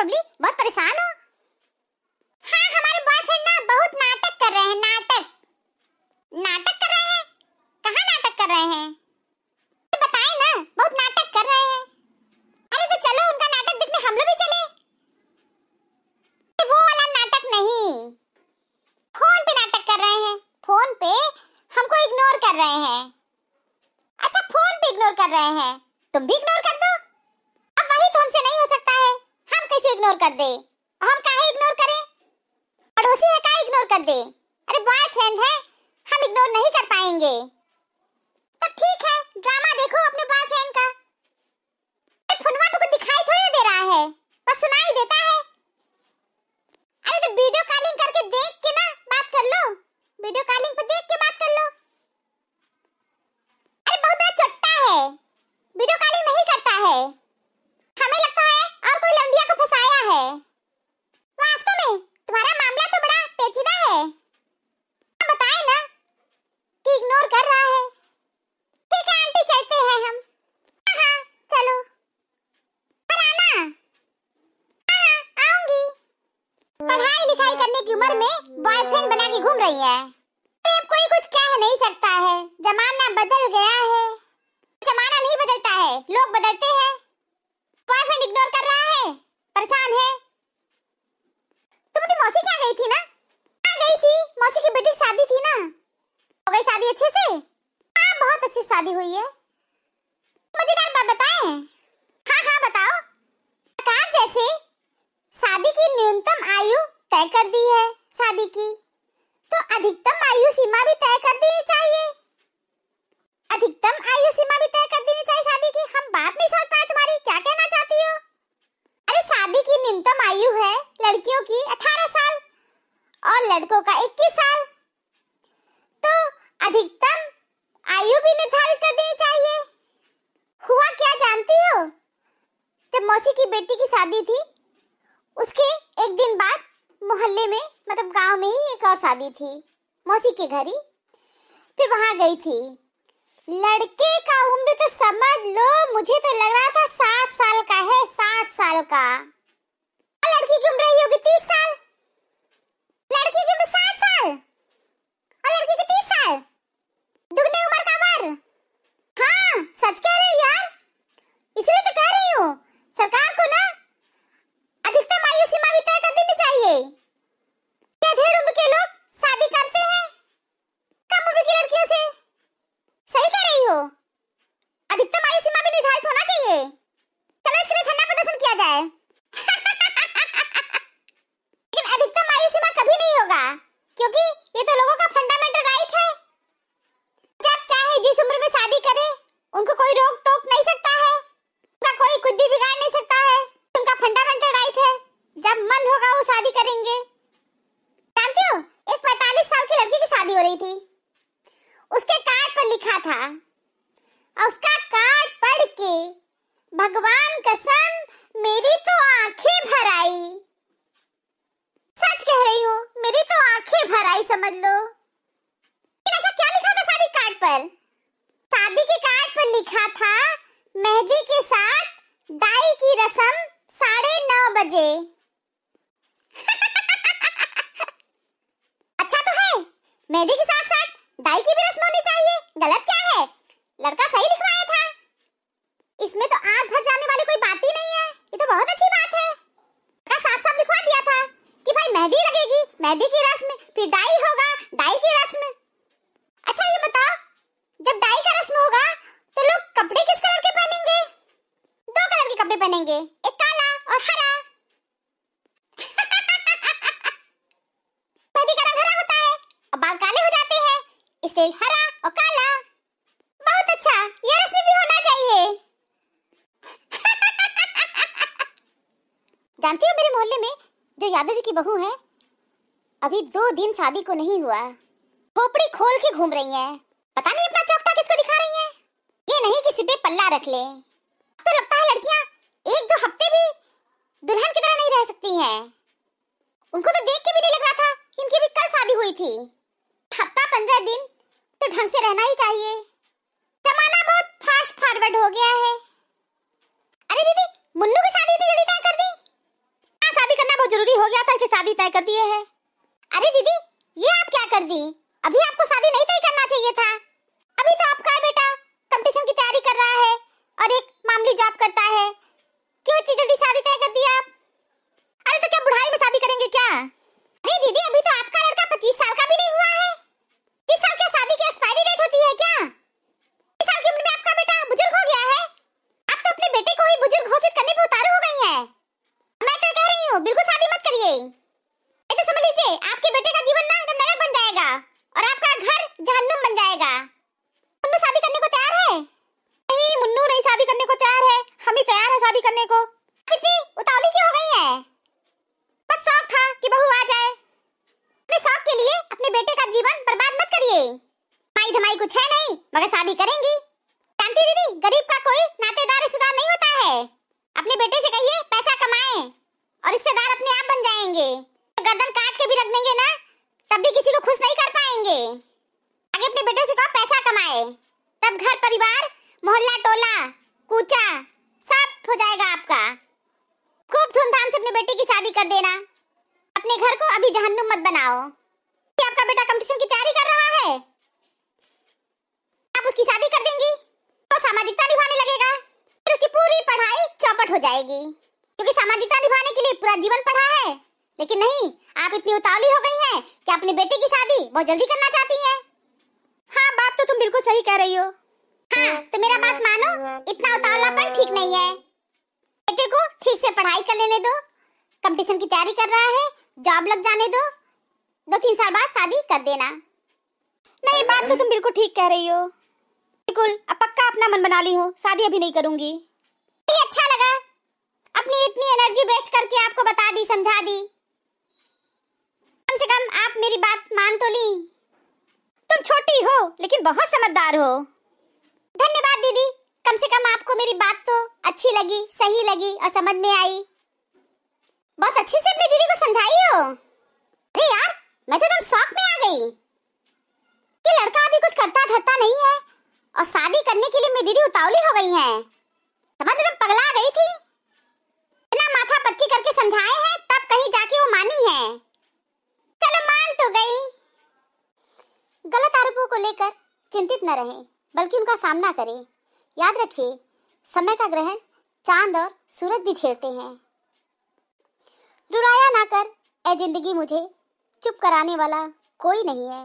बबली, बहुत परेशान हो? हाँ, हमारे बॉयफ्रेंड ना बहुत नाटक कर रहे हैं। नाटक कर रहे हैं? कहाँ नाटक कर रहे हैं? बताए ना, बहुत नाटक कर रहे हैं। अरे तो चलो उनका नाटक देखने हम लोग भी चले। वो वाला नाटक नहीं, फोन पे नाटक कर रहे हैं। फोन पे हमको इग्नोर कर रहे हैं। अच्छा, फोन पे इग्नोर कर रहे हैं, तुम भी इग्नोर कर दो। अब वही तो हमसे नहीं हो सकता है, हम कैसे इग्नोर कर दे? हम काहे इग्नोर करें? पड़ोसी है, काहे इग्नोर कर दे? अरे बॉयफ्रेंड है, हम इग्नोर नहीं कर पाएंगे। तो ठीक है, ड्रामा देखो अपने बॉयफ्रेंड का। फोनवा पे कुछ दिखाई थोड़ी दे रहा है, बस सुनाई देता है। अरे तो वीडियो कॉलिंग करके देख के ना बात कर लो। वीडियो कॉलिंग पे देख के बात कर लो। अरे बहुत बड़ा चट्टा है, वीडियो कॉलिंग नहीं करता है। हमें लगता है और कोई लंडिया को फंसाया है। वास्तव में तुम्हारा मामला तो बड़ा पेचीदा है। बताए ना कि इग्नोर कर रहा है। ठीक है आंटी, चलते हैं हम। हाँ चलो। पर आना। हाँ आऊंगी। पढ़ाई लिखाई करने की उम्र में बॉयफ्रेंड बना के घूम रही है। अब कोई कुछ कह नहीं सकता है, जमाना बदल गया है। जमाना नहीं बदलता है, लोग बदलते हैं। बॉयफ्रेंड इग्नोर कर रहा है, परेशान है। तुम अपनी मौसी क्या गई थी ना? हाँ गई थी, मौसी की बेटी की शादी थी ना। हो गई शादी अच्छे से? हाँ बहुत अच्छी शादी हुई है। मजेदार बात बताएं? हाँ हाँ बताओ। सरकार जैसे शादी की न्यूनतम आयु तय कर दी है शादी की, तो अधिकतम आयु सीमा भी तय कर देनी चाहिए। अधिकतम आयु सीमा भी तय कर देनी चाहिए शादी की। हम बात नहीं समझ पाए तुम्हारी, क्या कहना चाहती हो? अरे शादी की न्यूनतम आयु है लड़कियों की 18 साल और लड़कों का 21 साल, तो अधिकतम आयु भी निर्धारित कर देनी चाहिए। हुआ क्या जानती हो? जब मौसी की बेटी की शादी थी, उसके एक दिन बाद मोहल्ले में, मतलब गांव में ही एक और शादी थी मौसी के घर ही। फिर वहां गई थी। लड़के का उम्र तो समझ लो, मुझे तो लग रहा था 60 साल का है, 60 साल का। और लड़की की उम्र होगी 30 साल। लड़की की उम्र 60 साल और लड़की की 30 साल, दुगने उम्र का वर। हाँ सच कह रही यार, इसलिए तो कह रही हूँ सरकार को ना अधिकतम आयु सीमा भी तय कर देनी चाहिए। अधेड़ उम्र के लोग शादी करते हैं कम उम्र की लड़कियों से। सही कह रही हो, अधिकतम आयु सीमा भी निर्धारित होना चाहिए। चलो इसके लिए धरना प्रदर्शन किया जाए। लेकिन अधिकतम आयु सीमा कभी नहीं होगा, क्योंकि ये तो लोगों का फंडामेंटल राइट है। जब चाहे जिस उम्र में शादी करे, उनको कोई रोक टोक नहीं सकता है, उनका कोई कुछ भी बिगाड़ नहीं सकता है। उनका फंडामेंटल राइट है, जब मन होगा वो शादी करेंगे। जानती हो, एक 45 साल की लड़की की शादी हो रही थी, उसके कार्ड पर लिखा था, और उसका कार्ड पढ़ के भगवान कसम मेरी तो आंखें भर आई। सच कह रही हूँ, मेरी तो आंखें भर आई, समझ लो। ऐसा क्या लिखा था शादी कार्ड पर? शादी के कार्ड पर लिखा था, मेहंदी के साथ डाई की रस्म 9:30 बजे। अच्छा तो है, मेहंदी के साथ साथ डाई की भी रस्म होनी चाहिए, गलत क्या है? लड़का सही लिखवाया था, इसमें तो आंख भर जाने वाली कोई बात ही नहीं है। ये तो बहुत अच्छी बात है। लड़का साफ साफ लिखवा दिया था कि भाई मेहंदी लगेगी, मेहंदी की रस्म, फिर डाई होगा, डाई की रस्म। अच्छा ये बताओ, जब डाई का रस्म होगा तो लोग कपड़े किस कलर के पहनेंगे? 2 कलर के कपड़े पहनेंगे, एक काला और हरा। मेहंदी का रंग हरा होता है और बाल काले हो जाते हैं, इसलिए हरा और काला। बहुत अच्छा, ये रस्म भी होना चाहिए। जानती हो, मेरे मोहल्ले में जो यादव जी की बहू है, अभी 2 दिन शादी को नहीं हुआ, खोपड़ी खोल के घूम रही है। पता नहीं अपना चौकटा किसको दिखा रही है। ये नहीं किसी पे पल्ला रख ले। तो लगता है लड़कियां 1-2 हफ्ते भी दुल्हन की तरह नहीं रह सकती हैं। उनको तो देख के भी नहीं लग रहा था कि इनकी भी कल शादी हुई थी। हफ्ता 15 दिन तो ढंग से रहना ही चाहिए। जमाना बहुत फास्ट फॉरवर्ड हो गया है। अरे दीदी, मुन्नू की शादी इतनी जल्दी तय कर दी? जरूरी हो गया था इसे शादी तय कर दिए है। अरे दीदी ये आप क्या कर दी? अभी आपको शादी नहीं तय करना चाहिए था। अभी तो आपका बेटा कंपटीशन की तैयारी कर रहा है और एक मामूली जॉब करता है। क्यों इतनी जल्दी शादी तय कर दी आप? अरे तो क्या बुढ़ाई में शादी करेंगे क्या? अरे दीदी अभी तो आपका लड़का 25 साल का भी नहीं हुआ है। 30 साल की शादी की एक्सपायरी डेट होती है क्या? 30 साल की उम्र में आपका बेटा बुजुर्ग हो गया है। आप तो अपने बेटे को ही बुजुर्ग घोषित करने पे उतारू हो गई हैं। मैं तो कह रही हूँ बिल्कुल शादी मत करिए। ऐसे समझ लीजिए आपके बेटे का जीवन ना एकदम नरक बन जाएगा और आपका घर जहन्नुम बन जाएगा। मुन्नू शादी करने को तैयार है? नहीं मुन्नू नहीं शादी करने को तैयार है, हम ही तैयार है शादी करने को। कितनी उतावली क्यों हो गई है? बस शौक था कि बहू आ जाए। अपने शौक के लिए अपने बेटे का जीवन बर्बाद मत करिए। माई धमाई कुछ है नहीं मगर शादी करेंगी। जानती दीदी गरीब का कोई नातेदार रिश्तेदार नहीं होता है। अपने बेटे से कहिए पैसा कमाए और रिश्तेदार अपने आप बन जाएंगे। गर्दन काट के भी रख देंगे ना तब भी किसी को खुश नहीं कर पाएंगे। आगे अपने बेटे से कहो पैसा कमाए, तब घर परिवार मोहल्ला टोला कूचा सब हो जाएगा आपका। खूब धूमधाम से अपने बेटे की शादी कर देना। अपने घर को अभी जहन्नुम मत बनाओ। कि आपका बेटा कंपटीशन की तैयारी कर रहा है, आप उसकी शादी कर देंगी तो सामाजिकता निभाने लगेगा, फिर उसकी पूरी पढ़ाई चौपट हो जाएगी। क्योंकि सामाजिकता निभाने के लिए पूरा जीवन पढ़ा है। लेकिन नहीं आप इतनी उतावली हो गई हैं कि अपने बेटे की शादी बहुत जल्दी करना चाहती हैं। हाँ बात तो तुम बिल्कुल सही कह रही हो। हाँ तो मेरा बात मानो, इतना उतावलापन ठीक नहीं है। बेटे को ठीक से पढ़ाई कर लेने दो, कंपटीशन की तैयारी कर रहा है, जॉब लग जाने दो, 2-3 साल बाद शादी कर देना। नहीं बात तो तुम बिल्कुल ठीक कह रही हो। बिल्कुल अब पक्का अपना मन बना ली हूँ, शादी अभी नहीं करूंगी। अच्छा लगा अपनी इतनी एनर्जी वेस्ट करके आपको बता दी समझा दी। कम से कम आप मेरी बात मान तो ली। तुम छोटी हो लेकिन बहुत समझदार हो। धन्यवाद दीदी, कम से कम आपको मेरी बात तो अच्छी लगी, सही लगी और समझ में आई। बहुत अच्छे से अपनी दीदी को समझाई हो। अरे यार मैं तो एकदम शौक में आ गई कि लड़का अभी कुछ करता धरता नहीं है और शादी करने के लिए मेरी दीदी उतावली हो गई है। समझ एकदम पगला गई थी। इतना माथा पच्ची करके समझाए हैं तब कहीं जाके वो मानी है। चलो मान तो गई। गलत आरोपों को लेकर चिंतित न रहें बल्कि उनका सामना करें। याद रखिए समय का ग्रहण चांद और सूरज भी झेलते हैं। रुलाया ना कर ए जिंदगी मुझे, चुप कराने वाला कोई नहीं है।